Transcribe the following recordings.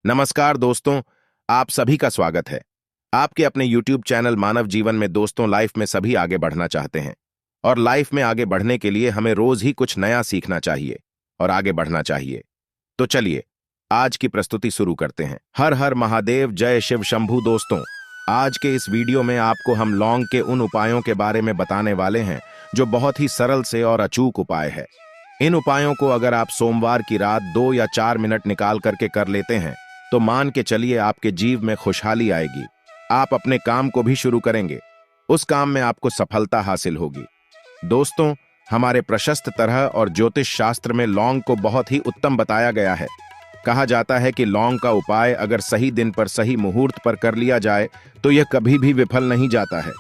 नमस्कार दोस्तों, आप सभी का स्वागत है। आपके अपने YouTube चैनल मानव जीवन में दोस्तों, लाइफ में सभी आगे बढ़ना चाहते हैं और लाइफ में आगे बढ़ने के लिए हमें रोज ही कुछ नया सीखना चाहिए और आगे बढ़ना चाहिए। तो चलिए आज की प्रस्तुति शुरू करते हैं। हर हर महादेव, जय शिव शंभू। दोस्तों, आज के इस वीडियो में आपको हम लौंग के उन उपायों के बारे में बताने वाले हैं जो बहुत ही सरल से और अचूक उपाय है। इन उपायों को अगर आप सोमवार की रात 2 या 4 मिनट निकाल करके कर लेते हैं तो मान के चलिए आपके जीवन में खुशहाली आएगी। आप अपने काम को भी शुरू करेंगे, उस काम में आपको सफलता हासिल होगी। दोस्तों, हमारे प्रशस्त तरह और ज्योतिष शास्त्र में लौंग को बहुत ही उत्तम बताया गया है। कहा जाता है कि लौंग का उपाय अगर सही दिन पर सही मुहूर्त पर कर लिया जाए तो यह कभी भी विफल नहीं जाता है।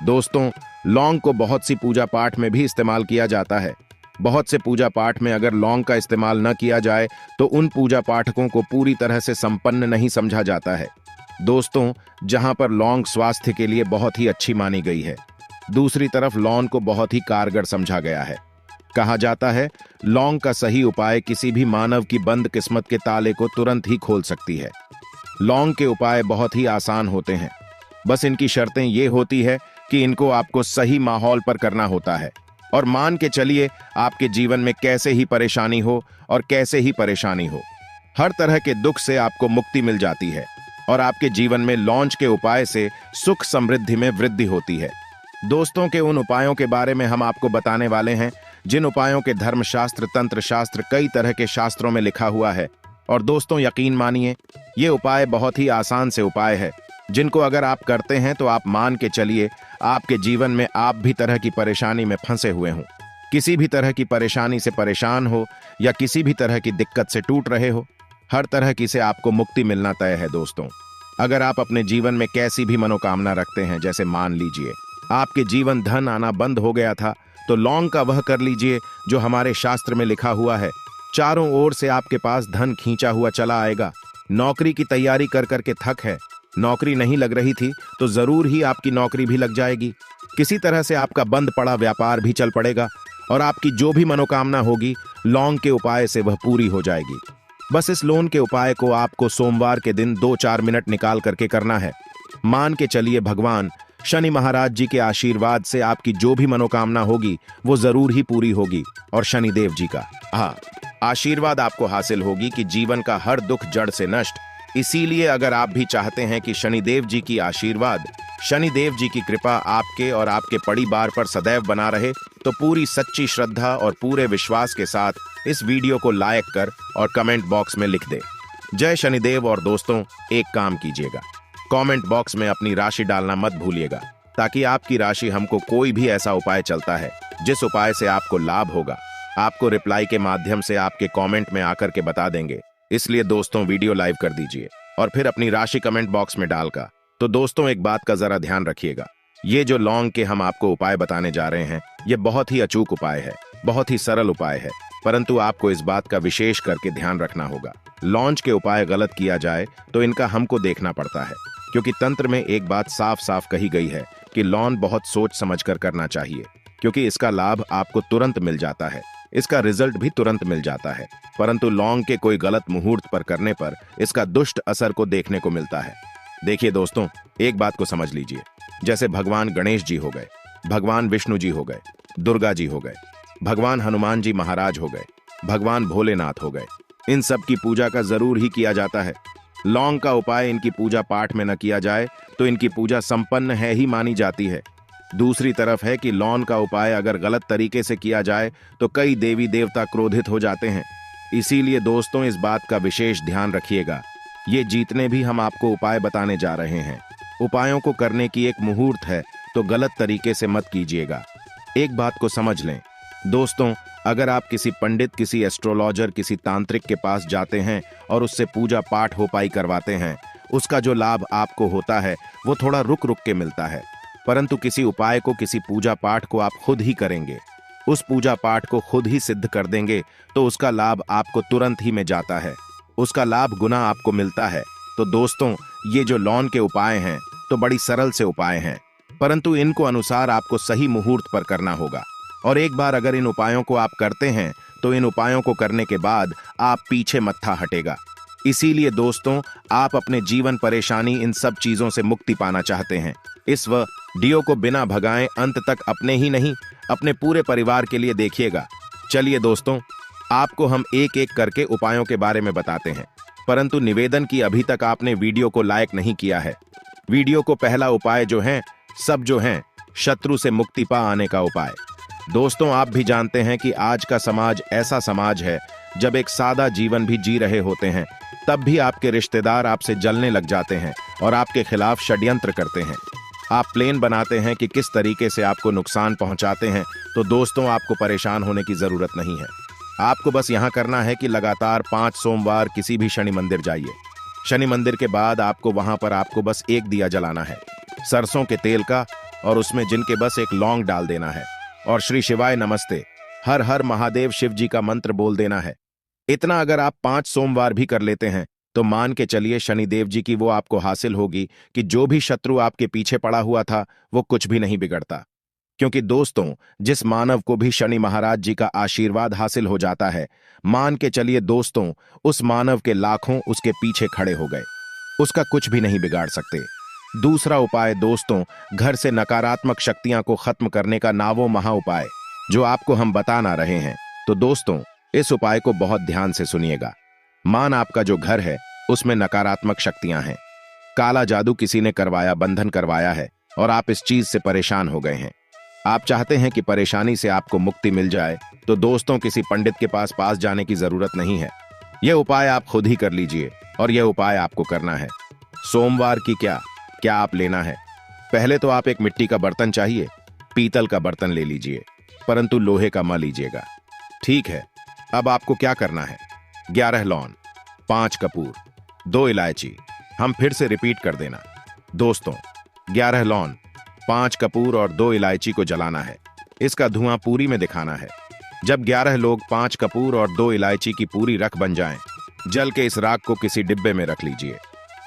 दोस्तों, लौंग को बहुत सी पूजा पाठ में भी इस्तेमाल किया जाता है। बहुत से पूजा पाठ में अगर लौंग का इस्तेमाल न किया जाए तो उन पूजा पाठकों को पूरी तरह से संपन्न नहीं समझा जाता है। दोस्तों, जहां पर लौंग स्वास्थ्य के लिए बहुत ही अच्छी मानी गई है, दूसरी तरफ लौंग को बहुत ही कारगर समझा गया है। कहा जाता है लौंग का सही उपाय किसी भी मानव की बंद किस्मत के ताले को तुरंत ही खोल सकती है। लौंग के उपाय बहुत ही आसान होते हैं, बस इनकी शर्तें ये होती है कि इनको आपको सही माहौल पर करना होता है। और मान के चलिए आपके जीवन में कैसे ही परेशानी हो और कैसे ही परेशानी हो, हर तरह के दुख से आपको मुक्ति मिल जाती है और आपके जीवन में लौंग के उपाय से सुख समृद्धि में वृद्धि होती है। दोस्तों, के उन उपायों के बारे में हम आपको बताने वाले हैं जिन उपायों के धर्मशास्त्र, तंत्र शास्त्र, कई तरह के शास्त्रों में लिखा हुआ है। और दोस्तों, यकीन मानिए ये उपाय बहुत ही आसान से उपाय है जिनको अगर आप करते हैं तो आप मान के चलिए आपके जीवन में आप भी तरह की परेशानी में फंसे हुए हों, किसी भी तरह की परेशानी से परेशान हो या किसी भी तरह की दिक्कत से टूट रहे हो, हर तरह की से आपको मुक्ति मिलना तय है। दोस्तों, अगर आप अपने जीवन में कैसी भी मनोकामना रखते हैं, जैसे मान लीजिए आपके जीवन धन आना बंद हो गया था, तो लौंग का वह कर लीजिए जो हमारे शास्त्र में लिखा हुआ है। चारों ओर से आपके पास धन खींचा हुआ चला आएगा। नौकरी की तैयारी कर करके थक है, नौकरी नहीं लग रही थी तो जरूर ही आपकी नौकरी भी लग जाएगी। किसी तरह से आपका बंद पड़ा व्यापार भी चल पड़ेगा और आपकी जो भी मनोकामना होगी लौंग के उपाय से वह पूरी हो जाएगी। बस इस लौंग के उपाय को आपको सोमवार के दिन 2-4 मिनट निकाल करके करना है। मान के चलिए भगवान शनि महाराज जी के आशीर्वाद से आपकी जो भी मनोकामना होगी वो जरूर ही पूरी होगी और शनिदेव जी का आशीर्वाद आपको हासिल होगी कि जीवन का हर दुख जड़ से नष्ट। इसीलिए अगर आप भी चाहते हैं कि शनिदेव जी की आशीर्वाद, शनिदेव जी की कृपा आपके और आपके परिवार पर सदैव बना रहे, तो पूरी सच्ची श्रद्धा और पूरे विश्वास के साथ इस वीडियो को लाइक कर और कमेंट बॉक्स में लिख दे जय शनिदेव। और दोस्तों, एक काम कीजिएगा, कमेंट बॉक्स में अपनी राशि डालना मत भूलिएगा, ताकि आपकी राशि हमको कोई भी ऐसा उपाय चलता है जिस उपाय से आपको लाभ होगा, आपको रिप्लाई के माध्यम से आपके कमेंट में आकर के बता देंगे। इसलिए दोस्तों, वीडियो लाइव कर दीजिए और फिर अपनी राशि कमेंट बॉक्स में डालकर। तो दोस्तों, एक बात का जरा ध्यान रखिएगा, ये जो लौंग के हम आपको उपाय बताने जा रहे हैं ये बहुत ही अचूक उपाय है, बहुत ही सरल उपाय है, परंतु आपको इस बात का विशेष करके ध्यान रखना होगा। लौंग के उपाय गलत किया जाए तो इनका हमको देखना पड़ता है, क्योंकि तंत्र में एक बात साफ साफ कही गई है कि लौंग बहुत सोच समझ कर करना चाहिए, क्योंकि इसका लाभ आपको तुरंत मिल जाता है, इसका रिजल्ट भी तुरंत मिल जाता है। परंतु लौंग के कोई गलत मुहूर्त पर करने पर इसका दुष्ट असर को देखने को मिलता है। देखिए दोस्तों, एक बात को समझ लीजिए, जैसे भगवान गणेश जी हो गए, भगवान विष्णु जी हो गए, दुर्गा जी हो गए, भगवान हनुमान जी महाराज हो गए, भगवान भोलेनाथ हो गए, इन सब की पूजा का जरूर ही किया जाता है। लौंग का उपाय इनकी पूजा पाठ में न किया जाए तो इनकी पूजा संपन्न है ही मानी जाती है। दूसरी तरफ है कि लौंग का उपाय अगर गलत तरीके से किया जाए तो कई देवी देवता क्रोधित हो जाते हैं। इसीलिए दोस्तों, इस बात का विशेष ध्यान रखिएगा। ये जितने भी हम आपको उपाय बताने जा रहे हैं, उपायों को करने की एक मुहूर्त है, तो गलत तरीके से मत कीजिएगा। एक बात को समझ लें दोस्तों, अगर आप किसी पंडित, किसी एस्ट्रोलॉजर, किसी तांत्रिक के पास जाते हैं और उससे पूजा पाठ होपाई करवाते हैं, उसका जो लाभ आपको होता है वो थोड़ा रुक रुक के मिलता है। परंतु किसी उपाय को, किसी पूजा पाठ को आप खुद ही करेंगे, उस पूजा पाठ को खुद ही सिद्ध कर देंगे, तो उसका लाभ आपको तुरंत ही में जाता है, उसका लाभ गुना आपको मिलता है। तो दोस्तों, ये जो लौंग के उपाय हैं तो बड़ी सरल से उपाय हैं, परंतु इनको अनुसार आपको सही मुहूर्त पर करना होगा। और एक बार अगर इन उपायों को आप करते हैं तो इन उपायों को करने के बाद आप पीछे मत्था हटेगा। इसीलिए दोस्तों, आप अपने जीवन परेशानी इन सब चीजों से मुक्ति पाना चाहते हैं। इस वीडियो को बिना भगाए अंत तक अपने ही नहीं, अपने पूरे परिवार के लिए देखिएगा। चलिए दोस्तों, आपको हम एक एक करके उपायों के बारे में बताते हैं, परंतु निवेदन की अभी तक आपने वीडियो को लाइक नहीं किया है। वीडियो को पहला उपाय जो है शत्रु से मुक्ति पा आने का उपाय। दोस्तों, आप भी जानते हैं कि आज का समाज ऐसा समाज है जब एक सादा जीवन भी जी रहे होते हैं तब भी आपके रिश्तेदार आपसे जलने लग जाते हैं और आपके खिलाफ षड्यंत्र करते हैं। आप प्लान बनाते हैं कि किस तरीके से आपको नुकसान पहुंचाते हैं, तो दोस्तों आपको परेशान होने की जरूरत नहीं है। आपको बस यहां करना है कि लगातार 5 सोमवार किसी भी शनि मंदिर जाइए। शनि मंदिर के बाद वहां पर आपको बस एक दिया जलाना है, सरसों के तेल का, और उसमें जिनके बस एक लौंग डाल देना है और श्री शिवाय नमस्ते, हर हर महादेव शिव जी का मंत्र बोल देना है। इतना अगर आप 5 सोमवार भी कर लेते हैं तो मान के चलिए शनिदेव जी की वो आपको हासिल होगी कि जो भी शत्रु आपके पीछे पड़ा हुआ था वो कुछ भी नहीं बिगड़ता। क्योंकि दोस्तों, जिस मानव को भी शनि महाराज जी का आशीर्वाद हासिल हो जाता है, मान के चलिए दोस्तों, उस मानव के लाखों उसके पीछे खड़े हो गए, उसका कुछ भी नहीं बिगाड़ सकते। दूसरा उपाय दोस्तों, घर से नकारात्मक शक्तियां को खत्म करने का नावो महा उपाय, जो आपको हम बताना रहे हैं। तो दोस्तों, इस उपाय को बहुत ध्यान से सुनिएगा। मान आपका जो घर है उसमें नकारात्मक शक्तियां हैं, काला जादू किसी ने करवाया, बंधन करवाया है और आप इस चीज से परेशान हो गए हैं। आप चाहते हैं कि परेशानी से आपको मुक्ति मिल जाए, तो दोस्तों किसी पंडित के पास जाने की जरूरत नहीं है। यह उपाय आप खुद ही कर लीजिए और यह उपाय आपको करना है। सोमवार की क्या आप लेना है? पहले तो आप एक मिट्टी का बर्तन चाहिए, पीतल का बर्तन ले लीजिए, परंतु लोहे का मत लीजिएगा, ठीक है। अब आपको क्या करना है? 11 लौंग, 5 कपूर, 2 इलायची। हम फिर से रिपीट कर देना दोस्तों, 11 लौंग, 5 कपूर और 2 इलायची को जलाना है। इसका धुआं पूरी में दिखाना है। जब 11 लोग 5 कपूर और 2 इलायची की पूरी रख बन जाएं, जल के इस राख को किसी डिब्बे में रख लीजिए।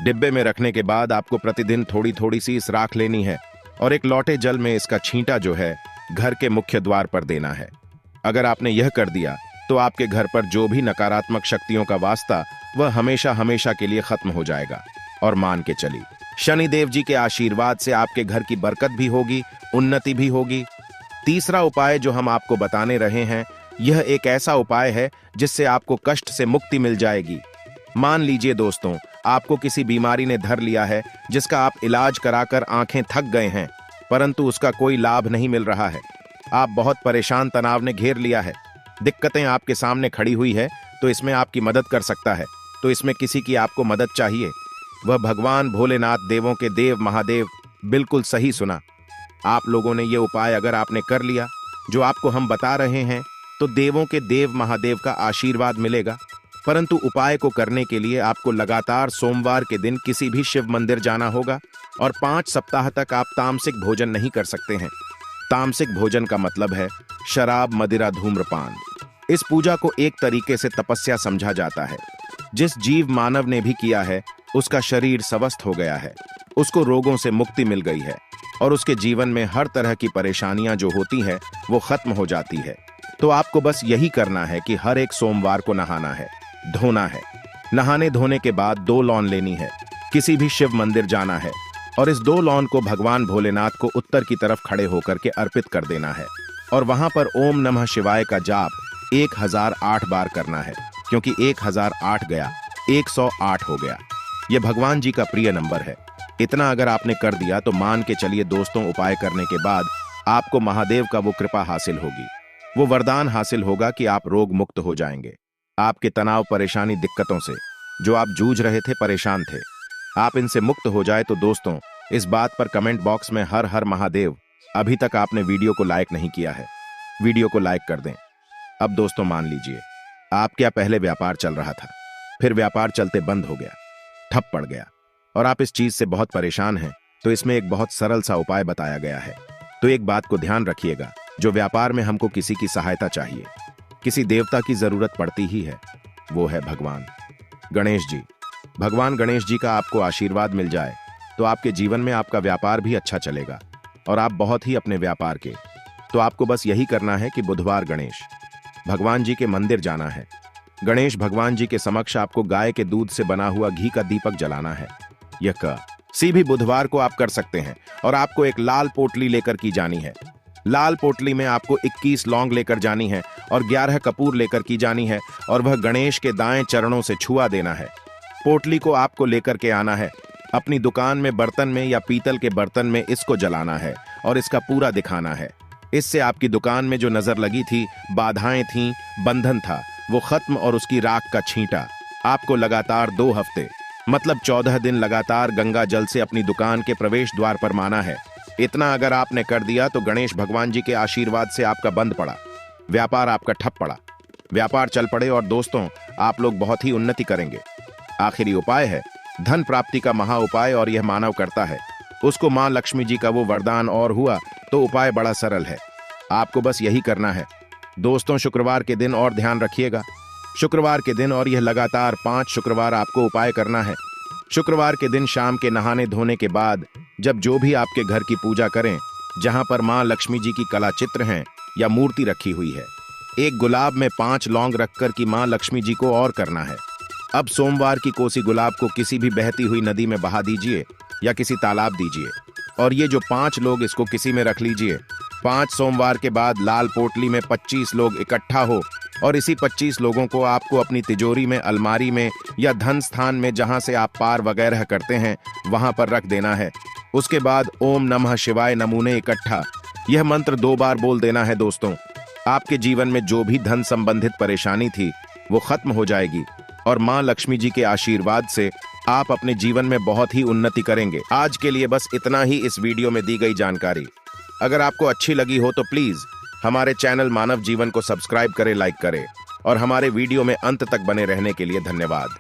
डिब्बे में रखने के बाद आपको प्रतिदिन थोड़ी थोड़ी सी इस राख लेनी है और एक लौटे जल में इसका छींटा जो है घर के मुख्य द्वार पर देना है। अगर आपने यह कर दिया तो आपके घर पर जो भी नकारात्मक शक्तियों का वास्ता वह हमेशा हमेशा के लिए खत्म हो जाएगा। और मान के चलिए शनिदेव जी के आशीर्वाद से आपके घर की बरकत भी होगी, उन्नति भी होगी। तीसरा उपाय जो हम आपको बताने रहे हैं, यह एक ऐसा उपाय है जिससे आपको कष्ट से मुक्ति मिल जाएगी। मान लीजिए दोस्तों, आपको किसी बीमारी ने धर लिया है जिसका आप इलाज कराकर आंखें थक गए हैं, परंतु उसका कोई लाभ नहीं मिल रहा है। आप बहुत परेशान, तनाव ने घेर लिया है, दिक्कतें आपके सामने खड़ी हुई है, तो इसमें आपकी मदद कर सकता है। तो इसमें किसी की आपको मदद चाहिए, वह भगवान भोलेनाथ, देवों के देव महादेव। बिल्कुल सही सुना। आप लोगों ने ये उपाय अगर आपने कर लिया जो आपको हम बता रहे हैं, तो देवों के देव महादेव का आशीर्वाद मिलेगा। परंतु उपाय को करने के लिए आपको लगातार सोमवार के दिन किसी भी शिव मंदिर जाना होगा और 5 सप्ताह तक आप तामसिक भोजन नहीं कर सकते हैं। तामसिक भोजन का मतलब है शराब, मदिरा, धूम्रपान। इस पूजा को एक तरीके से तपस्या समझा जाता है। जिस जीव मानव ने भी किया है उसका शरीर स्वस्थ हो गया है, उसको रोगों से मुक्ति मिल गई है और उसके जीवन में हर तरह की परेशानियां जो होती है वो खत्म हो जाती है। तो आपको बस यही करना है कि हर एक सोमवार को नहाना है, धोना है। नहाने धोने के बाद 2 लौंग लेनी है, किसी भी शिव मंदिर जाना है और इस 2 लौंग को भगवान भोलेनाथ को उत्तर की तरफ खड़े होकर के अर्पित कर देना है और वहां पर ओम नमः शिवाय का जाप 1008 बार करना है, क्योंकि 1008 गया 108 हो गया। यह भगवान जी का प्रिय नंबर है। इतना अगर आपने कर दिया तो मान के चलिए दोस्तों, उपाय करने के बाद आपको महादेव का वो कृपा हासिल होगी, वो वरदान हासिल होगा कि आप रोग मुक्त हो जाएंगे। आपके तनाव, परेशानी, दिक्कतों से जो आप जूझ रहे थे, परेशान थे, आप इनसे मुक्त हो जाए। तो दोस्तों, इस बात पर कमेंट बॉक्स में हर हर महादेव। अभी तक आपने वीडियो को लाइक नहीं किया है, वीडियो को लाइक कर दें। अब दोस्तों मान लीजिए, आप क्या पहले व्यापार चल रहा था, फिर व्यापार चलते बंद हो गया, ठप पड़ गया और आप इस चीज से बहुत परेशान हैं, तो इसमें एक बहुत सरल सा उपाय बताया गया है। तो एक बात को ध्यान रखिएगा, जो व्यापार में हमको किसी की सहायता चाहिए, किसी देवता की जरूरत पड़ती ही है, वो है भगवान गणेश जी। भगवान गणेश जी का आपको आशीर्वाद मिल जाए तो आपके जीवन में आपका व्यापार भी अच्छा चलेगा और आप बहुत ही अपने व्यापार के। तो आपको बस यही करना है कि बुधवार गणेश भगवान जी के मंदिर जाना है, गणेश भगवान जी के समक्ष आपको गाय के दूध से बना हुआ घी का दीपक जलाना है। यह किसी भी बुधवार को आप कर सकते हैं और आपको एक लाल पोटली लेकर की जानी है। लाल पोटली में आपको 21 लौंग लेकर जानी है और 11 कपूर लेकर की जानी है और वह गणेश के दाएं चरणों से छुआ देना है। पोटली को आपको लेकर के आना है। अपनी दुकान में बर्तन में या पीतल के बर्तन में इसको जलाना है और इसका पूरा दिखाना है। इससे आपकी दुकान में जो नजर लगी थी, बाधाएं थीं, बंधन था, वो खत्म और उसकी राख का छींटा। आपको लगातार 2 हफ्ते मतलब 14 दिन लगातार गंगा जल से अपनी दुकान के प्रवेश द्वार पर माना है। इतना अगर आपने कर दिया तो गणेश भगवान जी के आशीर्वाद से आपका बंद पड़ा, व्यापार आपका ठप पड़ा, व्यापार चल पड़े और दोस्तों आप लोग बहुत ही उन्नति करेंगे। आखिरी उपाय है धन प्राप्ति का महा उपाय और यह मानव करता है, उसको मां लक्ष्मी जी का वो वरदान और हुआ तो उपाय बड़ा सरल है, आपको बस यही करना है। दोस्तों शुक्रवार के दिन और ध्यान रखिएगा, शुक्रवार के दिन और यह लगातार 5 शुक्रवार आपको उपाय करना है। शुक्रवार के दिन शाम के नहाने धोने के बाद जब जो भी आपके घर की पूजा करें जहां पर मां लक्ष्मी जी की कला चित्र हैं या मूर्ति रखी हुई है, एक गुलाब में 5 लौंग रखकर की मां लक्ष्मी जी को और करना है। अब सोमवार की कोसी गुलाब को किसी भी बहती हुई नदी में बहा दीजिए या किसी तालाब दीजिए और ये जो 5 लोग इसको किसी में रख लीजिए। 5 सोमवार के बाद लाल पोटली में 25 लोग इकट्ठा हो और इसी 25 लोगों को आपको अपनी तिजोरी में, अलमारी में या धन स्थान में जहां से आप पार वगैरह करते हैं वहां पर रख देना है। उसके बाद ओम नमः शिवाय नमूने इकट्ठा यह मंत्र 2 बार बोल देना है। दोस्तों आपके जीवन में जो भी धन संबंधित परेशानी थी वो खत्म हो जाएगी और मां लक्ष्मी जी के आशीर्वाद से आप अपने जीवन में बहुत ही उन्नति करेंगे। आज के लिए बस इतना ही इस वीडियो में दी गई जानकारी। अगर आपको अच्छी लगी हो तो प्लीज हमारे चैनल मानव जीवन को सब्सक्राइब करें, लाइक करें और हमारे वीडियो में अंत तक बने रहने के लिए धन्यवाद।